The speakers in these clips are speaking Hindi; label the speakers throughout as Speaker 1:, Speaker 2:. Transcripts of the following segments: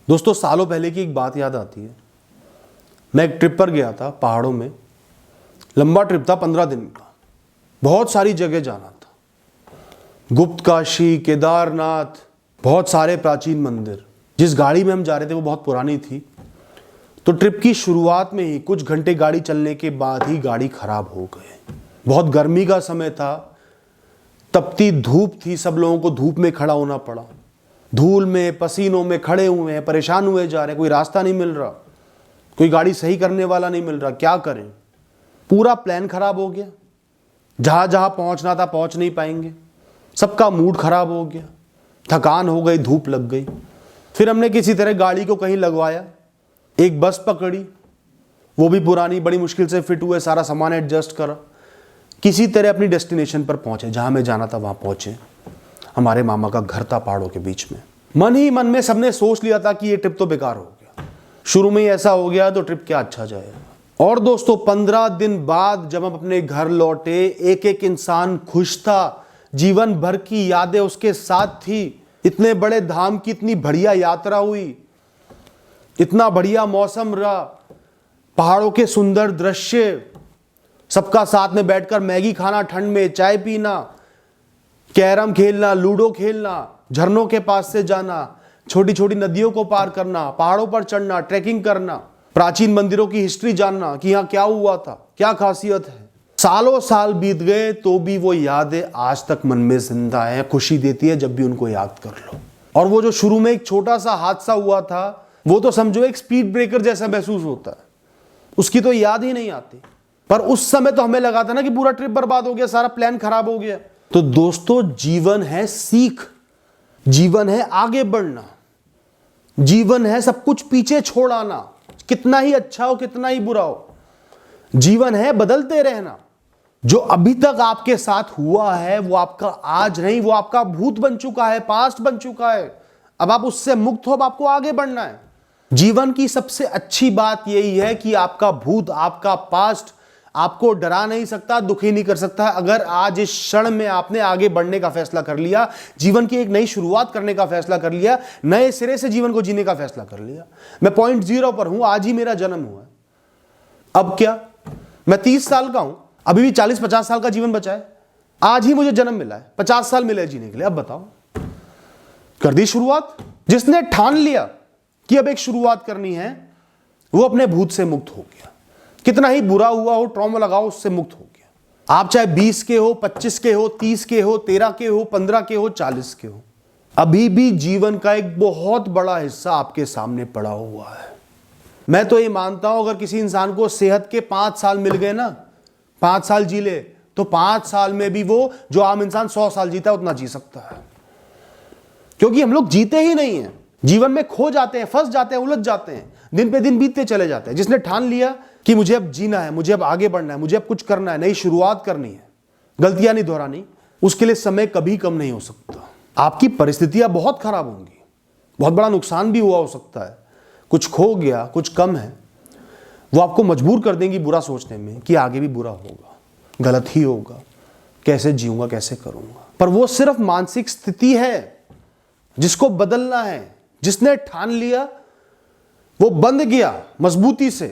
Speaker 1: दोस्तों सालों पहले की एक बात याद आती है। मैं एक ट्रिप पर गया था पहाड़ों में। लंबा ट्रिप था, 15 दिन का। बहुत सारी जगह जाना था, गुप्त काशी, केदारनाथ, बहुत सारे प्राचीन मंदिर। जिस गाड़ी में हम जा रहे थे वो बहुत पुरानी थी, तो ट्रिप की शुरुआत में ही कुछ घंटे गाड़ी चलने के बाद ही गाड़ी खराब हो गई। बहुत गर्मी का समय था, तपती धूप थी, सब लोगों को धूप में खड़ा होना पड़ा। धूल में, पसीनों में खड़े हुए हैं, परेशान हुए जा रहे हैं, कोई रास्ता नहीं मिल रहा, कोई गाड़ी सही करने वाला नहीं मिल रहा, क्या करें। पूरा प्लान खराब हो गया, जहां जहां पहुंचना था पहुंच नहीं पाएंगे, सबका मूड खराब हो गया, थकान हो गई, धूप लग गई। फिर हमने किसी तरह गाड़ी को कहीं लगवाया, एक बस पकड़ी, वो भी पुरानी, बड़ी मुश्किल से फिट हुए, सारा सामान एडजस्ट करा, किसी तरह अपनी डेस्टिनेशन पर पहुंचे, जहां में जाना था वहां पहुंचे। हमारे मामा का घर था पहाड़ों के बीच में। मन ही मन में सबने सोच लिया था कि ये ट्रिप तो बेकार हो गया, शुरू में ही ऐसा हो गया तो ट्रिप क्या अच्छा जाएगा। और दोस्तों 15 दिन बाद जब हम अपने घर लौटे, एक एक इंसान खुश था, जीवन भर की यादें उसके साथ थी। इतने बड़े धाम की इतनी बढ़िया यात्रा हुई, इतना बढ़िया मौसम रहा, पहाड़ों के सुंदर दृश्य, सबका साथ में बैठकर मैगी खाना, ठंड में चाय पीना, कैरम खेलना, लूडो खेलना, झरनों के पास से जाना, छोटी छोटी नदियों को पार करना, पहाड़ों पर चढ़ना, ट्रैकिंग करना, प्राचीन मंदिरों की हिस्ट्री जानना कि यहाँ क्या हुआ था, क्या खासियत है। सालों साल बीत गए तो भी वो यादें आज तक मन में जिंदा है, खुशी देती है जब भी उनको याद कर लो। और वो जो शुरू में एक छोटा सा हादसा हुआ था, वो तो समझो एक स्पीड ब्रेकर जैसा महसूस होता है, उसकी तो याद ही नहीं आती। पर उस समय तो हमें लगा था ना कि पूरा ट्रिप बर्बाद हो गया, सारा प्लान खराब हो गया। तो दोस्तों जीवन है सीख, जीवन है आगे बढ़ना, जीवन है सब कुछ पीछे छोड़ आना, कितना ही अच्छा हो कितना ही बुरा हो। जीवन है बदलते रहना। जो अभी तक आपके साथ हुआ है वो आपका आज नहीं, वो आपका भूत बन चुका है, पास्ट बन चुका है। अब आप उससे मुक्त हो, अब आपको आगे बढ़ना है। जीवन की सबसे अच्छी बात यही है कि आपका भूत, आपका पास्ट आपको डरा नहीं सकता, दुखी नहीं कर सकता। अगर आज इस क्षण में आपने आगे बढ़ने का फैसला कर लिया, जीवन की एक नई शुरुआत करने का फैसला कर लिया, नए सिरे से जीवन को जीने का फैसला कर लिया। मैं पॉइंट 0 पर हूं, आज ही मेरा जन्म हुआ है। अब क्या, मैं 30 साल का हूं, अभी भी 40-50 साल का जीवन बचा है। आज ही मुझे जन्म मिला है, 50 साल मिले जीने के लिए। अब बताओ, कर दी शुरुआत। जिसने ठान लिया कि अब एक शुरुआत करनी है, वो अपने भूत से मुक्त हो गया। कितना ही बुरा हुआ हो, ट्रॉमा लगाओ, उससे मुक्त हो गया। आप चाहे 20 के हो, 25 के हो, 30 के हो, 13 के हो, 15 के हो, 40 के हो, अभी भी जीवन का एक बहुत बड़ा हिस्सा आपके सामने पड़ा हुआ है। मैं तो ये मानता हूं, अगर किसी इंसान को सेहत के 5 साल मिल गए ना, 5 साल जी ले, तो 5 साल में भी वो जो आम इंसान 100 साल जीता है उतना जी सकता है। क्योंकि हम लोग जीते ही नहीं है, जीवन में खो जाते हैं, फंस जाते हैं, उलझ जाते हैं, दिन पे दिन बीतते चले जाते हैं। जिसने ठान लिया कि मुझे अब जीना है, मुझे अब आगे बढ़ना है, मुझे अब कुछ करना है, नई शुरुआत करनी है, गलतियां नहीं दोहरानी, उसके लिए समय कभी कम नहीं हो सकता। आपकी परिस्थितियां बहुत खराब होंगी, बहुत बड़ा नुकसान भी हुआ हो सकता है, कुछ खो गया, कुछ कम है, वो आपको मजबूर कर देंगी बुरा सोचने में कि आगे भी बुरा होगा, गलत ही होगा, कैसे जीऊंगा, कैसे करूंगा। पर वो सिर्फ मानसिक स्थिति है जिसको बदलना है। जिसने ठान लिया, वो बंध गया मजबूती से,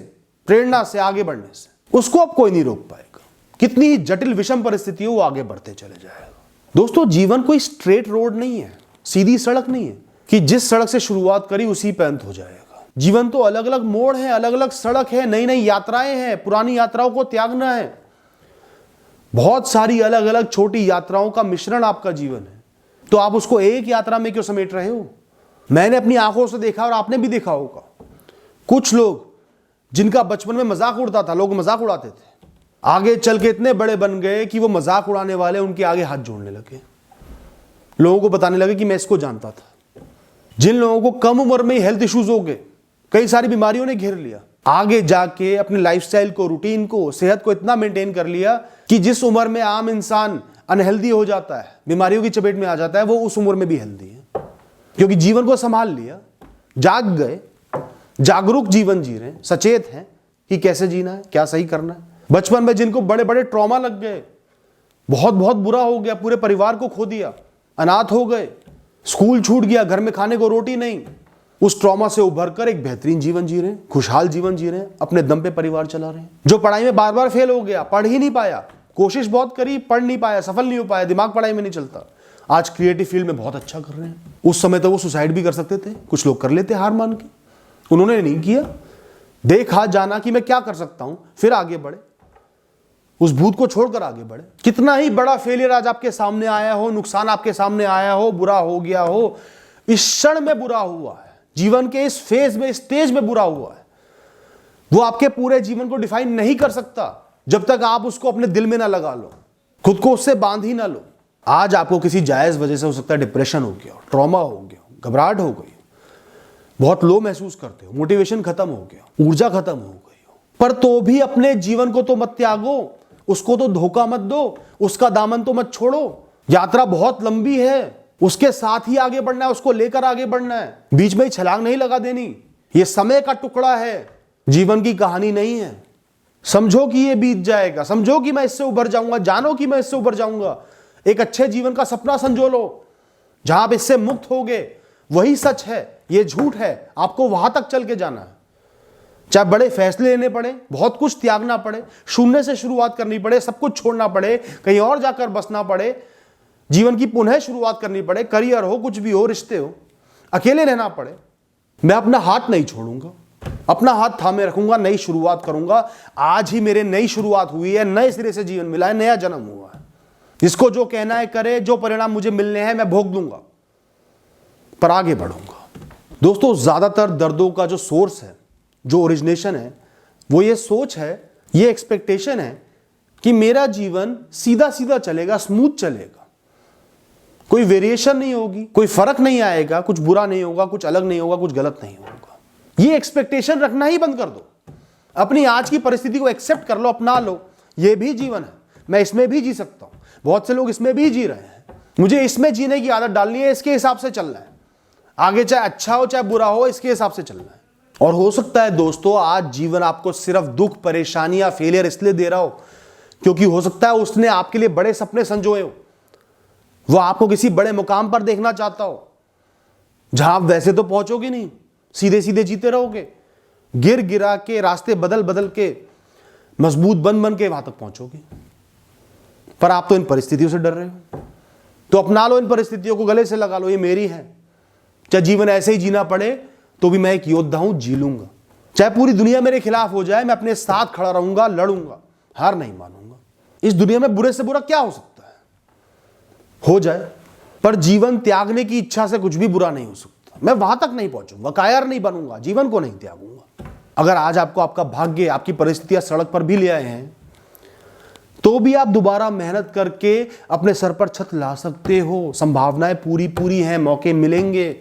Speaker 1: प्रेरणा से, आगे बढ़ने से, उसको अब कोई नहीं रोक पाएगा। कितनी ही जटिल विषम परिस्थिति हो, वो आगे बढ़ते चले जाएगा। दोस्तों जीवन कोई स्ट्रेट रोड नहीं है, सीधी सड़क नहीं है कि जिस सड़क से शुरुआत करी उसी पे अंत हो जाएगा। जीवन तो अलग अलग मोड़ है, अलग अलग सड़क है, नई नई यात्राएं हैं, पुरानी यात्राओं को त्यागना है। बहुत सारी अलग अलग छोटी यात्राओं का मिश्रण आपका जीवन है, तो आप उसको एक यात्रा में क्यों समेट रहे हो। मैंने अपनी आंखों से देखा और आपने भी देखा होगा, कुछ लोग जिनका बचपन में मजाक उड़ता था, लोग मजाक उड़ाते थे, आगे चल के इतने बड़े बन गए कि वो मजाक उड़ाने वाले उनके आगे हाथ जोड़ने लगे, लोगों को बताने लगे कि मैं इसको जानता था। जिन लोगों को कम उम्र में हेल्थ इश्यूज हो गए, कई सारी बीमारियों ने घेर लिया, आगे जाके अपने लाइफस्टाइल को, रूटीन को, सेहत को इतना मेंटेन कर लिया कि जिस उम्र में आम इंसान अनहेल्दी हो जाता है, बीमारियों की चपेट में आ जाता है, वो उस उम्र में भी हेल्दी है, क्योंकि जीवन को संभाल लिया, जाग गए, जागरूक जीवन जी रहे हैं, सचेत हैं कि कैसे जीना है, क्या सही करना है। बचपन में जिनको बड़े बड़े ट्रॉमा लग गए, बहुत बहुत बुरा हो गया, पूरे परिवार को खो दिया, अनाथ हो गए, स्कूल छूट गया, घर में खाने को रोटी नहीं, उस ट्रॉमा से उभर कर एक बेहतरीन जीवन जी रहे हैं, खुशहाल जीवन जी रहे हैं, अपने दम पे परिवार चला रहे हैं। जो पढ़ाई में बार बार फेल हो गया, पढ़ ही नहीं पाया, कोशिश बहुत करी, पढ़ नहीं पाया, सफल नहीं हो पाया, दिमाग पढ़ाई में नहीं चलता, आज क्रिएटिव फील्ड में बहुत अच्छा कर रहे हैं। उस समय तो वो सुसाइड भी कर सकते थे, कुछ लोग कर लेते हार मान के, उन्होंने नहीं किया, देखा जाना कि मैं क्या कर सकता हूं, फिर आगे बढ़े, उस भूत को छोड़कर आगे बढ़े। कितना ही बड़ा फेलियर आज आपके सामने आया हो, नुकसान आपके सामने आया हो, बुरा हो गया हो, इस क्षण में बुरा हुआ है, जीवन के इस फेज में, स्टेज में बुरा हुआ है, वो आपके पूरे जीवन को डिफाइन नहीं कर सकता जब तक आप उसको अपने दिल में ना लगा लो, खुद को उससे बांध ही ना लो। आज आपको किसी जायज वजह से हो सकता है डिप्रेशन हो गया, ट्रॉमा हो गया, घबराहट हो गई, बहुत लो महसूस करते हो, मोटिवेशन खत्म हो गया, ऊर्जा खत्म हो गई हो, पर तो भी अपने जीवन को तो मत त्यागो, उसको तो धोखा मत दो, उसका दामन तो मत छोड़ो। यात्रा बहुत लंबी है, उसके साथ ही आगे बढ़ना है, उसको लेकर आगे बढ़ना है, बीच में ही छलांग नहीं लगा देनी। ये समय का टुकड़ा है, जीवन की कहानी नहीं है। समझो कि ये बीत जाएगा, समझो कि मैं इससे उभर जाऊंगा, जानो कि मैं इससे उभर जाऊंगा। एक अच्छे जीवन का सपना संजो लो, जहां आप इससे मुक्त होगे, वही सच है, ये झूठ है, आपको वहां तक चल के जाना है। चाहे बड़े फैसले लेने पड़े, बहुत कुछ त्यागना पड़े, शून्य से शुरुआत करनी पड़े, सब कुछ छोड़ना पड़े, कहीं और जाकर बसना पड़े, जीवन की पुनः शुरुआत करनी पड़े, करियर हो, कुछ भी हो, रिश्ते हो, अकेले रहना पड़े, मैं अपना हाथ नहीं छोड़ूंगा, अपना हाथ थामे रखूंगा, नई शुरुआत करूंगा। आज ही मेरे नई शुरुआत हुई है, नए सिरे से जीवन मिला है, नया जन्म हुआ है। जिसको जो कहना है करे, जो परिणाम मुझे मिलने हैं मैं भोग दूंगा, पर आगे बढ़ूंगा। दोस्तों, ज्यादातर दर्दों का जो सोर्स है, जो ओरिजिनेशन है, वो ये सोच है, ये एक्सपेक्टेशन है कि मेरा जीवन सीधा सीधा चलेगा, स्मूथ चलेगा, कोई वेरिएशन नहीं होगी, कोई फर्क नहीं आएगा, कुछ बुरा नहीं होगा, कुछ अलग नहीं होगा, कुछ गलत नहीं होगा। ये एक्सपेक्टेशन रखना ही बंद कर दो। अपनी आज की परिस्थिति को एक्सेप्ट कर लो, अपना लो, ये भी जीवन है, मैं इसमें भी जी सकता हूं, बहुत से लोग इसमें भी जी रहे हैं, मुझे इसमें जीने की आदत डालनी है, इसके हिसाब से चलना है, आगे चाहे अच्छा हो चाहे बुरा हो, इसके हिसाब से चलना है। और हो सकता है दोस्तों, आज जीवन आपको सिर्फ दुख, परेशानी या फेलियर इसलिए दे रहा हो क्योंकि हो सकता है उसने आपके लिए बड़े सपने संजोए हो, वो आपको किसी बड़े मुकाम पर देखना चाहता हो, जहां आप वैसे तो पहुंचोगे नहीं, सीधे सीधे जीते रहोगे, गिर गिरा के, रास्ते बदल बदल के, मजबूत बन बन के वहां तक पहुंचोगे। पर आप तो इन परिस्थितियों से डर रहे हो, तो अपना लो इन परिस्थितियों को, गले से लगा लो, ये मेरी है। चाहे जीवन ऐसे ही जीना पड़े तो भी मैं एक योद्धा हूं, जी लूंगा। चाहे पूरी दुनिया मेरे खिलाफ हो जाए, मैं अपने साथ खड़ा रहूंगा, लड़ूंगा, हार नहीं मानूंगा। इस दुनिया में बुरे से बुरा क्या हो सकता है, हो जाए, पर जीवन त्यागने की इच्छा से कुछ भी बुरा नहीं हो सकता। मैं वहां तक नहीं पहुंचूंगा, कायर नहीं बनूंगा, जीवन को नहीं त्यागूंगा। अगर आज आपको आपका भाग्य, आपकी परिस्थितियां सड़क पर भी ले आए हैं, तो भी आप दोबारा मेहनत करके अपने सर पर छत ला सकते हो। संभावनाएं पूरी पूरी हैं, मौके मिलेंगे।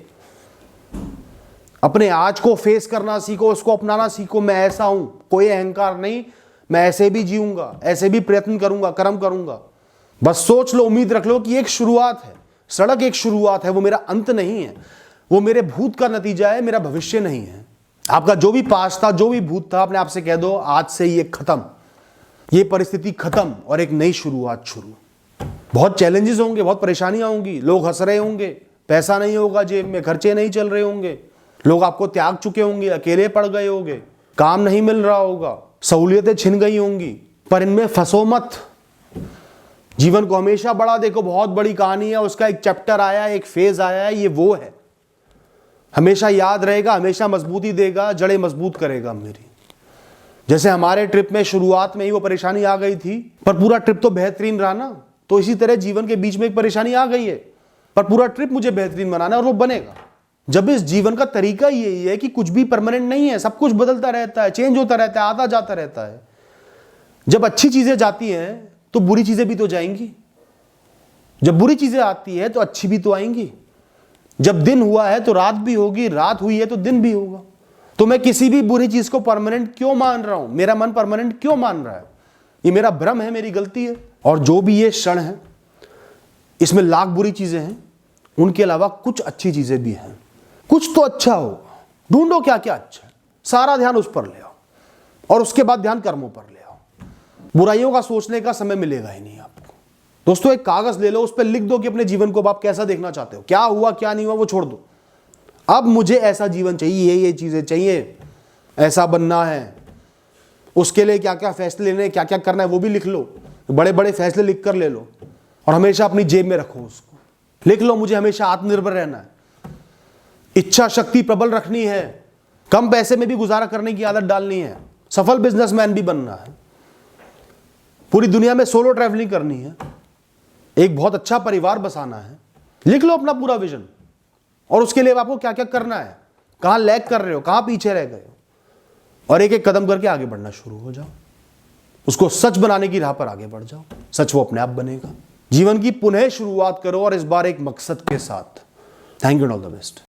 Speaker 1: अपने आज को फेस करना सीखो, उसको अपनाना सीखो। मैं ऐसा हूं, कोई अहंकार नहीं, मैं ऐसे भी जीऊंगा, ऐसे भी प्रयत्न करूंगा, कर्म करूंगा। बस सोच लो, उम्मीद रख लो कि एक शुरुआत है, सड़क एक शुरुआत है, वो मेरा अंत नहीं है, वो मेरे भूत का नतीजा है, मेरा भविष्य नहीं है। आपका जो भी पास्ट था, जो भी भूत था, अपने आप से कह दो आज से ये खत्म, ये परिस्थिति खत्म और एक नई शुरुआत शुरू। बहुत चैलेंजेस होंगे, बहुत परेशानियां होंगी, लोग हंस रहे होंगे, पैसा नहीं होगा जेब में, खर्चे नहीं चल रहे होंगे, लोग आपको त्याग चुके होंगे, अकेले पड़ गए होंगे, काम नहीं मिल रहा होगा, सहूलियतें छिन गई होंगी, पर इनमें फंसो मत। जीवन को हमेशा बड़ा देखो, बहुत बड़ी कहानी है, उसका एक चैप्टर आया है, एक फेज आया है, ये वो है, हमेशा याद रहेगा, हमेशा मजबूती देगा, जड़ें मजबूत करेगा मेरी। जैसे हमारे ट्रिप में शुरुआत में ही वो परेशानी आ गई थी, पर पूरा ट्रिप तो बेहतरीन रहा ना। तो इसी तरह जीवन के बीच में एक परेशानी आ गई है, पर पूरा ट्रिप मुझे बेहतरीन बनाना है और वो बनेगा। जब इस जीवन का तरीका यही है कि कुछ भी परमानेंट नहीं है, सब कुछ बदलता रहता है, चेंज होता रहता है, आता जाता रहता है। जब अच्छी चीजें जाती हैं तो बुरी चीजें भी तो जाएंगी, जब बुरी चीजें आती है तो अच्छी भी तो आएंगी। जब दिन हुआ है तो रात भी होगी, रात हुई है तो दिन भी होगा। तो मैं किसी भी बुरी चीज को परमानेंट क्यों मान रहा हूं, मेरा मन परमानेंट क्यों मान रहा है? ये मेरा भ्रम है, मेरी गलती है। और जो भी ये क्षण है, इसमें लाख बुरी चीजें हैं, उनके अलावा कुछ अच्छी चीजें भी हैं। कुछ तो अच्छा होगा, ढूंढो क्या क्या अच्छा है, सारा ध्यान उस पर ले आओ और उसके बाद ध्यान कर्मों पर ले आओ। बुराइयों का सोचने का समय मिलेगा ही नहीं आपको। दोस्तों, एक कागज ले लो, उस पर लिख दो कि अपने जीवन को आप कैसा देखना चाहते हो, क्या हुआ क्या नहीं हुआ वो छोड़ दो। अब मुझे ऐसा जीवन चाहिए, ये चीजें चाहिए, ऐसा बनना है, उसके लिए क्या क्या फैसले लेने, क्या क्या करना है वो भी लिख लो। बड़े बड़े फैसले लिख कर ले लो और हमेशा अपनी जेब में रखो उसको। लिख लो, मुझे हमेशा आत्मनिर्भर रहना है, इच्छा शक्ति प्रबल रखनी है, कम पैसे में भी गुजारा करने की आदत डालनी है, सफल बिजनेसमैन भी बनना है, पूरी दुनिया में सोलो ट्रैवलिंग करनी है, एक बहुत अच्छा परिवार बसाना है। लिख लो अपना पूरा विजन और उसके लिए आपको क्या क्या करना है, कहां लैग कर रहे हो, कहां पीछे रह गए हो, और एक एक कदम करके आगे बढ़ना शुरू हो जाओ। उसको सच बनाने की राह पर आगे बढ़ जाओ, सच वो अपने आप बनेगा। जीवन की पुनः शुरुआत करो और इस बार एक मकसद के साथ। Thank you and all the best.